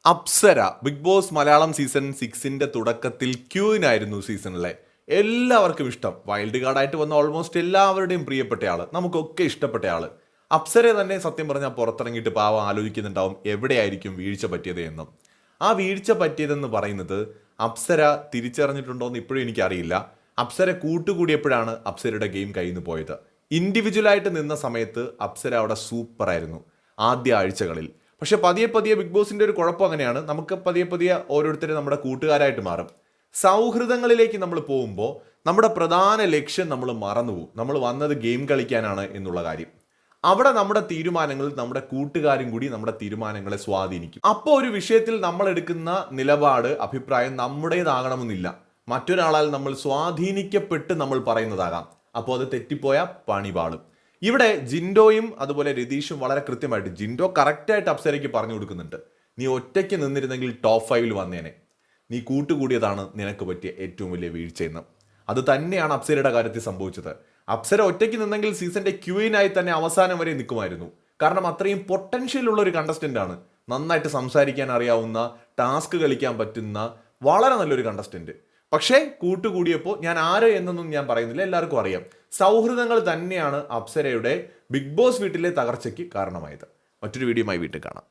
Apsara Bigg Boss Malayalam season 6ന്റെ തുടക്കത്തിൽ ക്യൂവിനായിരുന്നു സീസണിലെ എല്ലാവർക്കും ഇഷ്ടം. വൈൽഡ് കാർഡായിട്ട് വന്ന ഓൾമോസ്റ്റ് എല്ലാവരുടെയും പ്രിയപ്പെട്ട ആള്, നമുക്കൊക്കെ ഇഷ്ടപ്പെട്ട ആള്. അപ്സരയെ തന്നെ സത്യം പറഞ്ഞാൽ പുറത്തിറങ്ങിയിട്ട് പാവം ആലോചിക്കുന്നുണ്ടാവും എവിടെയായിരിക്കും വീഴ്ച പറ്റിയത് എന്നും. ആ വീഴ്ച പറ്റിയതെന്ന് പറയുന്നത് അപ്സര തിരിച്ചറിഞ്ഞിട്ടുണ്ടോ എന്ന് ഇപ്പോഴും എനിക്കറിയില്ല. അപ്സര കൂട്ടുകൂടിയപ്പോഴാണ് അപ്സരയുടെ ഗെയിം കയ്യിൽ നിന്ന് പോയത്. ഇൻഡിവിജ്വലായിട്ട് നിന്ന സമയത്ത് അപ്സര അവിടെ സൂപ്പറായിരുന്നു ആദ്യ ആഴ്ചകളിൽ. പക്ഷെ പതിയെ പതിയെ ബിഗ് ബോസിന്റെ ഒരു കുഴപ്പം അങ്ങനെയാണ്, നമുക്ക് പതിയെ പതിയെ ഓരോരുത്തരും നമ്മുടെ കൂട്ടുകാരായിട്ട് മാറും. സൗഹൃദങ്ങളിലേക്ക് നമ്മൾ പോകുമ്പോൾ നമ്മുടെ പ്രധാന ലക്ഷ്യം നമ്മൾ മറന്നുപോകും. നമ്മൾ വന്നത് ഗെയിം കളിക്കാനാണ് എന്നുള്ള കാര്യം. അവിടെ നമ്മുടെ തീരുമാനങ്ങൾ നമ്മുടെ കൂട്ടുകാരും കൂടി നമ്മുടെ തീരുമാനങ്ങളെ സ്വാധീനിക്കും. അപ്പോൾ ഒരു വിഷയത്തിൽ നമ്മൾ എടുക്കുന്ന നിലപാട്, അഭിപ്രായം നമ്മുടേതാകണമെന്നില്ല. മറ്റൊരാളാൽ നമ്മൾ സ്വാധീനിക്കപ്പെട്ട് നമ്മൾ പറയുന്നതാകാം. അപ്പോൾ അത് തെറ്റിപ്പോയാൽ പണി പാളും. ഇവിടെ ജിൻഡോയും അതുപോലെ രതീഷും വളരെ കൃത്യമായിട്ട്, ജിൻഡോ കറക്റ്റായിട്ട് അപ്സരയ്ക്ക് പറഞ്ഞു കൊടുക്കുന്നുണ്ട്, നീ ഒറ്റയ്ക്ക് നിന്നിരുന്നെങ്കിൽ ടോപ്പ് 5 വന്നേനെ, നീ കൂട്ടുകൂടിയതാണ് നിനക്ക് പറ്റിയ ഏറ്റവും വലിയ വീഴ്ചയെന്ന്. അത് തന്നെയാണ് അപ്സരയുടെ കാര്യത്തിൽ സംഭവിച്ചത്. അപ്സര ഒറ്റയ്ക്ക് നിന്നെങ്കിൽ സീസന്റെ ക്യൂയിനായി തന്നെ അവസാനം വരെ നിൽക്കുമായിരുന്നു. കാരണം അത്രയും പൊട്ടൻഷ്യൽ ഉള്ള ഒരു കണ്ടസ്റ്റന്റ് ആണ്. നന്നായിട്ട് സംസാരിക്കാൻ അറിയാവുന്ന, ടാസ്ക് കളിക്കാൻ പറ്റുന്ന വളരെ നല്ലൊരു കണ്ടസ്റ്റന്റ്. പക്ഷേ കൂട്ടുകൂടിയപ്പോൾ ഞാൻ ആര് എന്നൊന്നും ഞാൻ പറയുന്നില്ല, എല്ലാവർക്കും അറിയാം. സൗഹൃദങ്ങൾ തന്നെയാണ് അപ്സരയുടെ ബിഗ് ബോസ് വീട്ടിലെ തകർച്ചയ്ക്ക് കാരണമായത്. മറ്റൊരു വീഡിയോയുമായി വീട്ടിൽ കാണാം.